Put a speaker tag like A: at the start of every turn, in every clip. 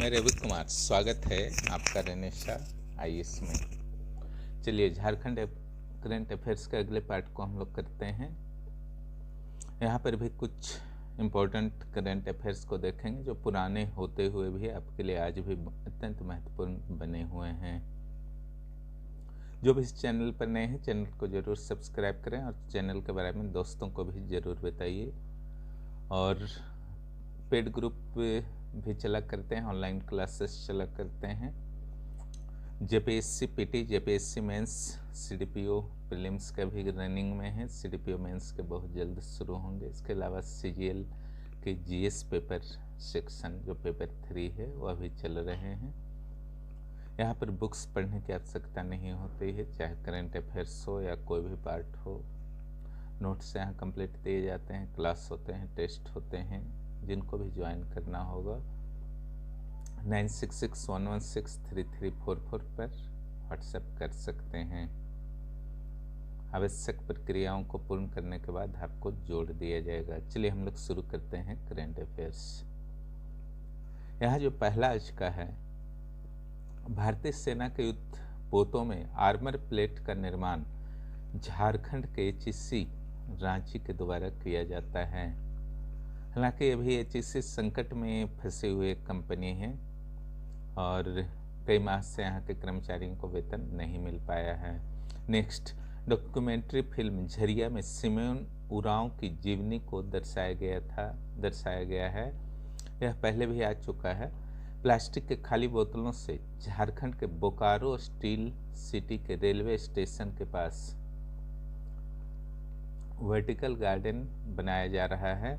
A: मैं रवि कुमार, स्वागत है आपका रेनेशा आईएएस में। चलिए झारखंड करंट अफेयर्स के अगले पार्ट को हम लोग करते हैं। यहाँ पर भी कुछ इम्पोर्टेंट करंट अफेयर्स को देखेंगे जो पुराने होते हुए भी आपके लिए आज भी अत्यंत महत्वपूर्ण बने हुए हैं। जो भी इस चैनल पर नए हैं, चैनल को जरूर सब्सक्राइब करें और चैनल के बारे में दोस्तों को भी ज़रूर बताइए। और पेड ग्रुप भी चला करते हैं, ऑनलाइन क्लासेस चला करते हैं। JPSC PT, JPSC mains, CDPO prelims का भी रनिंग में है। सीडीपीओ मेंस के बहुत जल्द शुरू होंगे। इसके अलावा सीजीएल के जीएस पेपर सेक्शन जो पेपर 3 है वह भी चल रहे हैं। यहाँ पर बुक्स पढ़ने की आवश्यकता नहीं होती है, चाहे करंट अफेयर्स हो या कोई भी पार्ट हो। नोट्स यहाँ कंप्लीट दिए जाते हैं, क्लास होते हैं, टेस्ट होते हैं। जिनको भी ज्वाइन करना होगा 9661163344 पर व्हाट्सएप कर सकते हैं। आवश्यक प्रक्रियाओं को पूर्ण करने के बाद आपको जोड़ दिया जाएगा। चलिए हम लोग शुरू करते हैं करंट अफेयर्स। यहाँ जो पहला आज का है, भारतीय सेना के युद्ध पोतों में आर्मर प्लेट का निर्माण झारखंड के एचईसी रांची के द्वारा किया जाता है। हालांकि अभी एचईसी संकट में फंसे हुए कंपनी है और कई माह से यहाँ के कर्मचारियों को वेतन नहीं मिल पाया है। नेक्स्ट, डॉक्यूमेंट्री फिल्म झरिया में सिमोन उरांव की जीवनी को दर्शाया गया है। यह पहले भी आ चुका है। प्लास्टिक के खाली बोतलों से झारखंड के बोकारो स्टील सिटी के रेलवे स्टेशन के पास वर्टिकल गार्डन बनाया जा रहा है।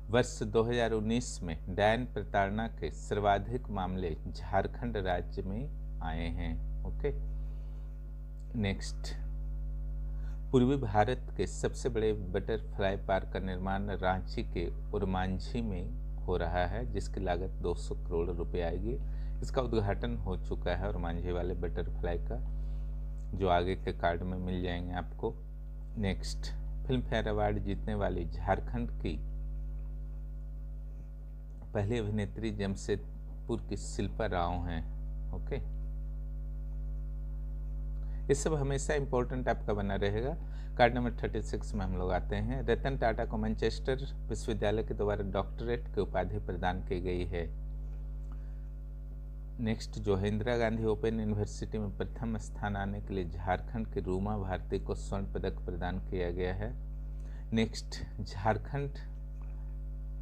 A: वर्ष 2019 में डायन प्रताड़ना के सर्वाधिक मामले झारखंड राज्य में आए हैं। ओके, नेक्स्ट, पूर्वी भारत के सबसे बड़े बटरफ्लाई पार्क का निर्माण रांची के उरमांझी में हो रहा है, जिसकी लागत 200 करोड़ रुपए आएगी। इसका उद्घाटन हो चुका है उरमांझी वाले बटरफ्लाई का, जो आगे के कार्ड में मिल जाएंगे आपको। नेक्स्ट, फिल्म फेयर अवार्ड जीतने वाली झारखंड की पहली अभिनेत्री जमशेदपुर की शिल्पा राव हैं। ओके, ये सब हमेशा इंपॉर्टेंट आपका बना रहेगा। कार्ड नंबर 36 में हम लोग आते हैं। रतन टाटा को मैनचेस्टर विश्वविद्यालय के द्वारा डॉक्टरेट की उपाधि प्रदान की गई है। नेक्स्ट, जो है इंदिरा गांधी ओपन यूनिवर्सिटी में प्रथम स्थान आने के लिए झारखंड की रूमा भारती को स्वर्ण पदक प्रदान किया गया है। नेक्स्ट, झारखंड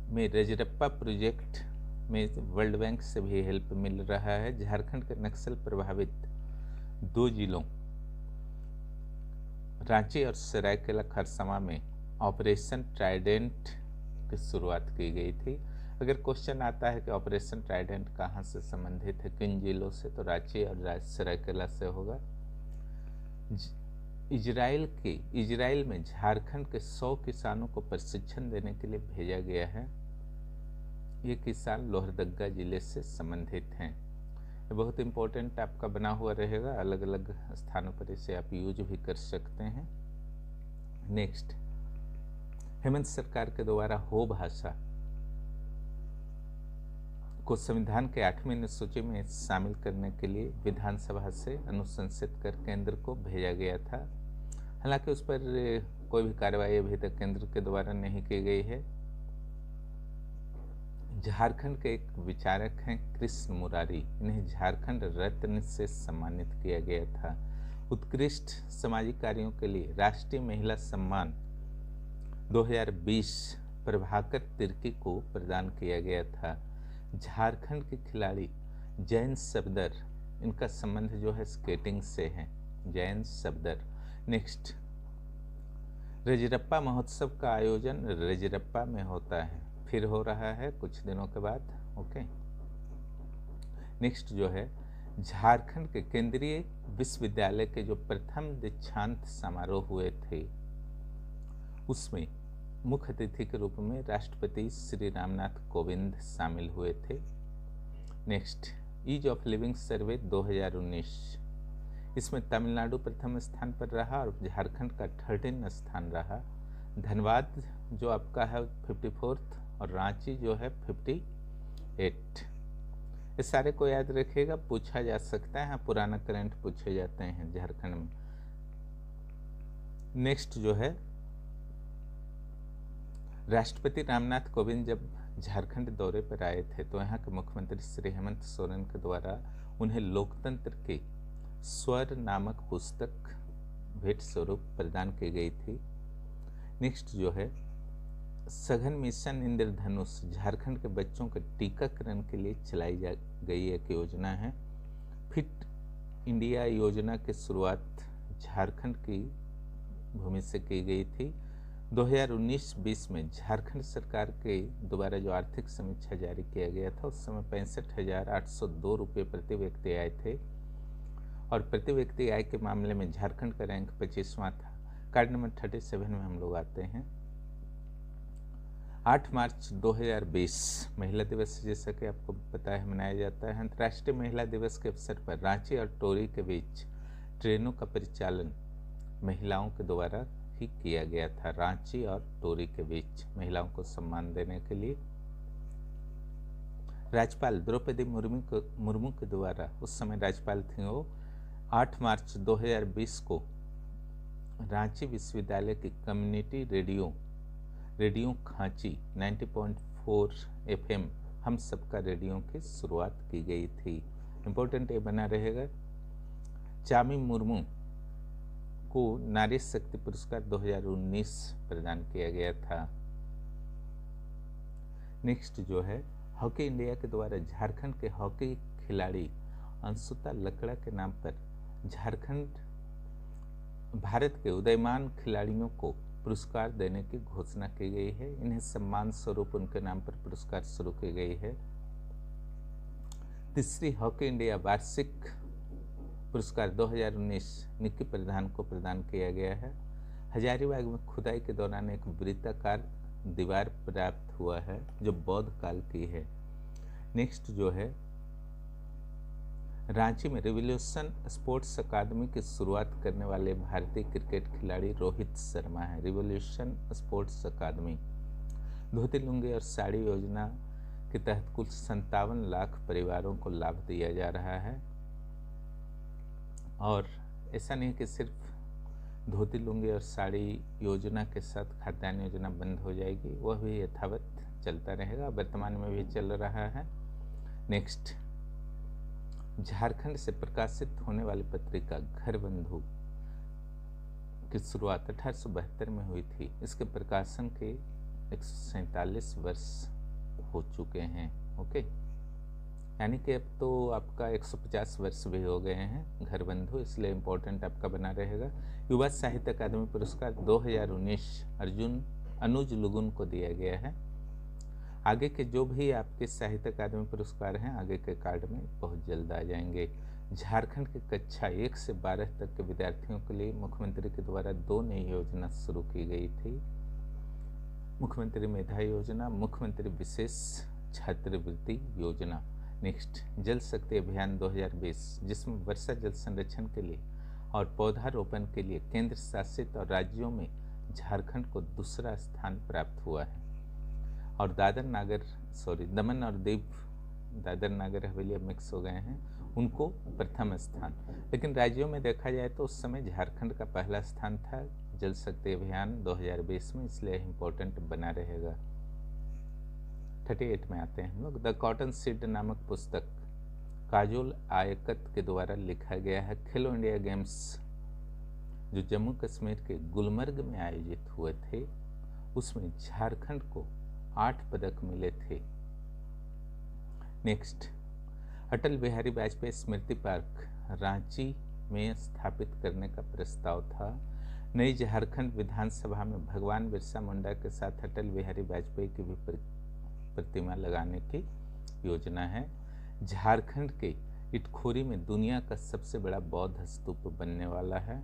A: में रजरप्पा प्रोजेक्ट में वर्ल्ड बैंक से भी हेल्प मिल रहा है। झारखंड के नक्सल प्रभावित 2 जिलों रांची और सरायकेला खरसावां में ऑपरेशन ट्राइडेंट की शुरुआत की गई थी। अगर क्वेश्चन आता है कि ऑपरेशन ट्राइडेंट कहाँ से संबंधित है, किन जिलों से, तो रांची और सरायकेला से होगा। इजराइल में झारखंड के 100 किसानों को प्रशिक्षण देने के लिए भेजा गया है। ये किसान लोहरदगा जिले से संबंधित हैं। ये बहुत इंपॉर्टेंट आपका बना हुआ रहेगा, अलग अलग स्थानों पर इसे आप यूज भी कर सकते हैं। नेक्स्ट, हेमंत सरकार के द्वारा हो भाषा को संविधान के 8वीं अनुसूची में शामिल करने के लिए विधानसभा से अनुशंसित कर केंद्र को भेजा गया था। हालांकि उस पर कोई भी कार्रवाई अभी तक केंद्र के द्वारा नहीं की गई है। झारखंड के एक विचारक हैं कृष्ण मुरारी, इन्हें झारखंड रत्न से सम्मानित किया गया था। उत्कृष्ट सामाजिक कार्यों के लिए राष्ट्रीय महिला सम्मान 2020 प्रभाकर तिर्की को प्रदान किया गया था। झारखंड के खिलाड़ी जैन सबदर, इनका संबंध जो है स्केटिंग से है, जैन सबदर। नेक्स्ट, रजरप्पा महोत्सव का आयोजन रजरप्पा में होता है, फिर हो रहा है कुछ दिनों के बाद। ओके, नेक्स्ट जो है झारखंड के केंद्रीय विश्वविद्यालय के जो प्रथम दीक्षांत समारोह हुए थे, उसमें मुख्य अतिथि के रूप में राष्ट्रपति श्री रामनाथ कोविंद शामिल हुए थे। नेक्स्ट, ईज ऑफ लिविंग सर्वे 2019, इसमें तमिलनाडु प्रथम स्थान पर रहा और झारखंड का 13 स्थान रहा। धनबाद जो आपका है 54th और रांची जो है 58। ये सारे को याद रखिएगा, पूछा जा सकता है। हाँ, पुराना करंट पूछे जाते हैं झारखंड में। नेक्स्ट जो है, राष्ट्रपति रामनाथ कोविंद जब झारखंड दौरे पर आए थे तो यहाँ के मुख्यमंत्री श्री हेमंत सोरेन के द्वारा उन्हें लोकतंत्र के स्वर नामक पुस्तक भेंट स्वरूप प्रदान की गई थी। नेक्स्ट जो है, सघन मिशन इंद्रधनुष झारखंड के बच्चों के टीकाकरण के लिए चलाई जा गई एक योजना है। फिट इंडिया योजना की शुरुआत झारखंड की भूमि से की गई थी। 2019-20 में झारखंड सरकार के द्वारा जो आर्थिक समीक्षा जारी किया गया था उस समय 65,802 रुपये प्रति व्यक्ति आए थे और प्रति व्यक्ति आय के मामले में झारखंड का रैंक 25वां था। कार्ड नंबर 37 में हम लोग आते हैं। 8 मार्च 2020 महिला दिवस जैसा कि आपको पता है मनाया जाता है। अंतर्राष्ट्रीय महिला दिवस के अवसर पर रांची और टोरी के बीच ट्रेनों का परिचालन महिलाओं के द्वारा ही किया गया था। रांची और टोरी के बीच महिलाओं को सम्मान देने के लिए राज्यपाल द्रौपदी मुर्मू के द्वारा, उस समय राज्यपाल थी वो, 8 मार्च 2020 को रांची विश्वविद्यालय की कम्युनिटी रेडियो खांची 90.4 FM हम सबका रेडियो की शुरुआत की गई थी। इम्पोर्टेंट ये बना रहेगा। चामी मुर्मू को नारी शक्ति पुरस्कार 2019 प्रदान किया गया था। नेक्स्ट जो है, हॉकी इंडिया के द्वारा झारखंड के हॉकी खिलाड़ी अंशुता लकड़ा के नाम पर झारखंड भारत के उदयमान खिलाड़ियों को पुरस्कार देने की घोषणा की गई है। इन्हें सम्मान स्वरूप उनके नाम पर पुरस्कार शुरू की गई है। तीसरी हॉकी इंडिया वार्षिक पुरस्कार 2019 निक्की प्रधान को प्रदान किया गया है। हजारीबाग में खुदाई के दौरान एक वृत्ताकार दीवार प्राप्त हुआ है जो बौद्ध काल की है। नेक्स्ट जो है, रांची में रिवॉल्यूशन स्पोर्ट्स अकादमी की शुरुआत करने वाले भारतीय क्रिकेट खिलाड़ी रोहित शर्मा है। रिवॉल्यूशन स्पोर्ट्स अकादमी धोती लुंगी और साड़ी योजना के तहत कुल 57 लाख परिवारों को लाभ दिया जा रहा है। और ऐसा नहीं कि सिर्फ धोती लुंगी और साड़ी योजना के साथ खाद्यान्न योजना बंद हो जाएगी, वह भी यथावत चलता रहेगा, वर्तमान में भी चल रहा है। नेक्स्ट, झारखंड से प्रकाशित होने वाली पत्रिका घर बंधु की शुरुआत 1872 में हुई थी। इसके प्रकाशन के 147 वर्ष हो चुके हैं। ओके, यानी कि अब तो आपका 150 वर्ष भी हो गए हैं घर बंधु, इसलिए इम्पोर्टेंट आपका बना रहेगा। युवा साहित्य अकादमी पुरस्कार 2019 अनुज लुगुन को दिया गया है। आगे के जो भी आपके साहित्य अकादमी पुरस्कार हैं आगे के कार्ड में बहुत जल्द आ जाएंगे। झारखंड की कक्षा 1 से 12 तक के विद्यार्थियों के लिए मुख्यमंत्री के द्वारा 2 नई योजना शुरू की गई थी। मुख्यमंत्री मेधा योजना, मुख्यमंत्री विशेष छात्रवृत्ति योजना। नेक्स्ट, जल शक्ति अभियान 2020 जिसमें वर्षा जल संरक्षण के लिए और पौधारोपण के लिए केंद्र शासित और राज्यों में झारखंड को दूसरा स्थान प्राप्त हुआ है। और दमन और दीव, दादर नागर हवेली अब मिक्स हो गए हैं, उनको प्रथम स्थान। लेकिन राज्यों में देखा जाए तो उस समय झारखंड का पहला स्थान था जल शक्ति अभियान 2020 में, इसलिए इम्पोर्टेंट बना रहेगा। 38 में आते हैं हम लोग। द कॉटन सीड नामक पुस्तक काजोल आयकत के द्वारा लिखा गया है। खेलो इंडिया गेम्स जो जम्मू कश्मीर के गुलमर्ग में आयोजित हुए थे उसमें झारखंड को 8 पदक मिले थे। नेक्स्ट, अटल बिहारी वाजपेयी स्मृति पार्क रांची में स्थापित करने का प्रस्ताव था। नई झारखंड विधानसभा में भगवान बिरसा मुंडा के साथ अटल बिहारी वाजपेयी की भी प्रतिमा लगाने की योजना है। झारखंड के इटखोरी में दुनिया का सबसे बड़ा बौद्ध स्तूप बनने वाला है।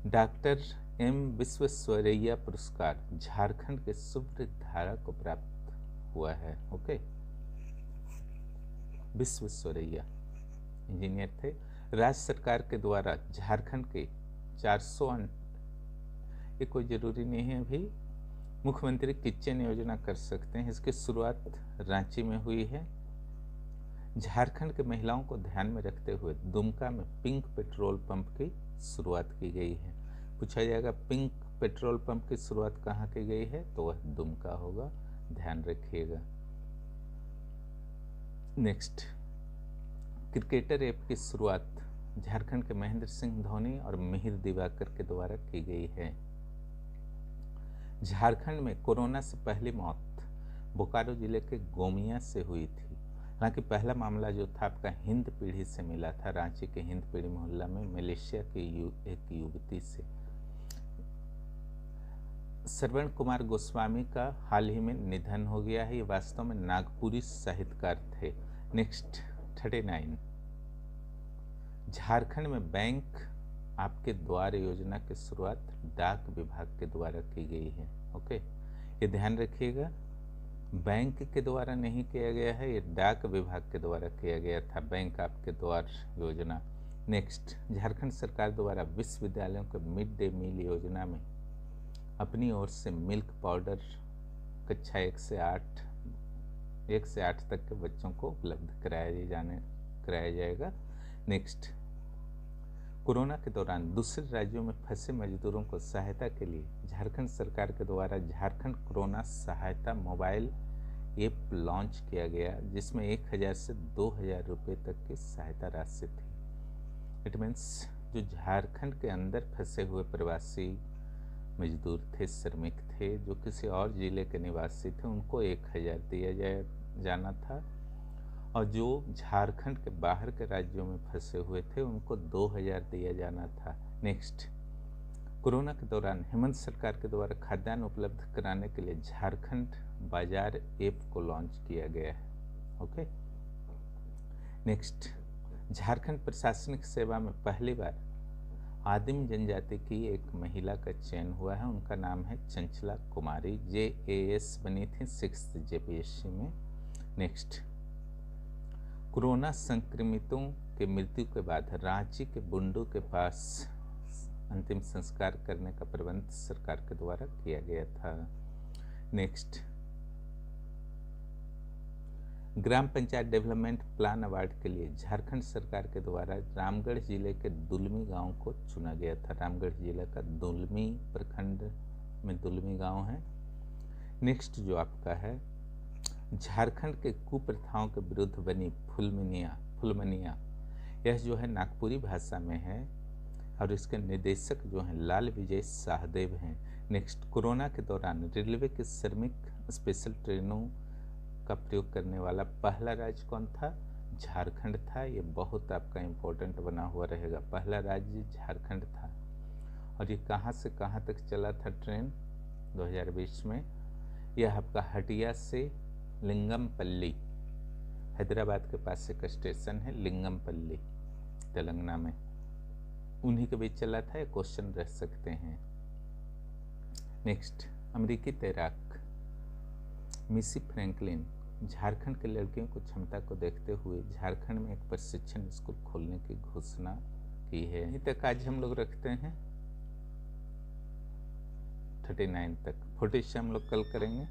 A: डॉक्टर एम विश्वेश्वरैया पुरस्कार झारखंड के सुब्रत धारा को प्राप्त हुआ है। ओके, विश्वेश्वरैया इंजीनियर थे। राज्य सरकार के द्वारा झारखंड के 400, ये कोई जरूरी नहीं है, अभी मुख्यमंत्री किचन योजना कर सकते हैं। इसकी शुरुआत रांची में हुई है। झारखंड के महिलाओं को ध्यान में रखते हुए दुमका में पिंक पेट्रोल पंप की शुरुआत की गई है। पूछा जाएगा पिंक पेट्रोल पंप की शुरुआत कहाँ की गई है, तो वह दुमका होगा, ध्यान रखिएगा। नेक्स्ट, क्रिकेटर ऐप की शुरुआत झारखंड के महेंद्र सिंह धोनी और मिहिर दिवाकर के द्वारा की गई है। झारखंड में कोरोना से पहली मौत बोकारो जिले के गोमिया से हुई थी। हालांकि पहला मामला जो था आपका हिंद पीढ़ी से मिला था, रांची के हिंद पीढ़ी मोहल्ला में मलेशिया की एक युवती से। श्रवण कुमार गोस्वामी का हाल ही में निधन हो गया है। ये वास्तव में नागपुरी साहित्यकार थे। नेक्स्ट 39, झारखंड में बैंक आपके द्वार योजना की शुरुआत डाक विभाग के द्वारा की गई है। ओके, ये ध्यान रखिएगा, बैंक के द्वारा नहीं किया गया है, ये डाक विभाग के द्वारा किया गया था, बैंक आपके द्वार योजना। नेक्स्ट, झारखंड सरकार द्वारा विश्वविद्यालयों के मिड डे मील योजना में अपनी ओर से मिल्क पाउडर कक्षा 1 से 8 तक के बच्चों को उपलब्ध कराया जाएगा। नेक्स्ट, कोरोना के दौरान दूसरे राज्यों में फंसे मजदूरों को सहायता के लिए झारखंड सरकार के द्वारा झारखंड कोरोना सहायता मोबाइल ऐप लॉन्च किया गया, जिसमें 1000 से 2000 रुपये तक की सहायता राशि थी। इट मीन्स जो झारखंड के अंदर फंसे हुए प्रवासी मजदूर थे, श्रमिक थे, जो किसी और जिले के निवासी थे, उनको 1000 दिया जाना था, और जो झारखंड के बाहर के राज्यों में फंसे हुए थे उनको 2000 दिया जाना था। नेक्स्ट, कोरोना के दौरान हेमंत सरकार के द्वारा खाद्यान्न उपलब्ध कराने के लिए झारखंड बाजार ऐप को लॉन्च किया गया है। ओके, नेक्स्ट, झारखंड प्रशासनिक सेवा में पहली बार आदिम जनजाति की एक महिला का चयन हुआ है। उनका नाम है चंचला कुमारी, JAS बनी थी 6th JPSC में। नेक्स्ट, कोरोना संक्रमितों के मृत्यु के बाद रांची के बुंडू के पास अंतिम संस्कार करने का प्रबंध सरकार के द्वारा किया गया था। नेक्स्ट, ग्राम पंचायत डेवलपमेंट प्लान अवार्ड के लिए झारखंड सरकार के द्वारा रामगढ़ जिले के दुलमी गांव को चुना गया था। रामगढ़ जिले का दुलमी प्रखंड में दुलमी गांव है। नेक्स्ट जो आपका है, झारखंड के कुप्रथाओं के विरुद्ध बनी फुलमनिया, यह जो है नागपुरी भाषा में है और इसके निर्देशक जो हैं लाल विजय साहदेव हैं। नेक्स्ट, कोरोना के दौरान रेलवे के श्रमिक स्पेशल ट्रेनों का प्रयोग करने वाला पहला राज्य कौन था? झारखंड था। ये बहुत आपका इम्पोर्टेंट बना हुआ रहेगा। पहला राज्य झारखंड था। और ये कहाँ से कहाँ तक चला था ट्रेन 2020 में? यह आपका हटिया से लिंगमपल्ली, हैदराबाद के पास एक स्टेशन है लिंगमपल्ली, तेलंगाना में, उन्हीं के बीच चला था। ये क्वेश्चन रह सकते हैं। नेक्स्ट, अमेरिकी तैराक मिसी फ्रैंकलिन झारखंड के लड़कियों को क्षमता को देखते हुए झारखंड में एक प्रशिक्षण स्कूल खोलने की घोषणा की है। यहीं तक आज हम लोग रखते हैं, 39 तक। 40 से हम लोग कल करेंगे।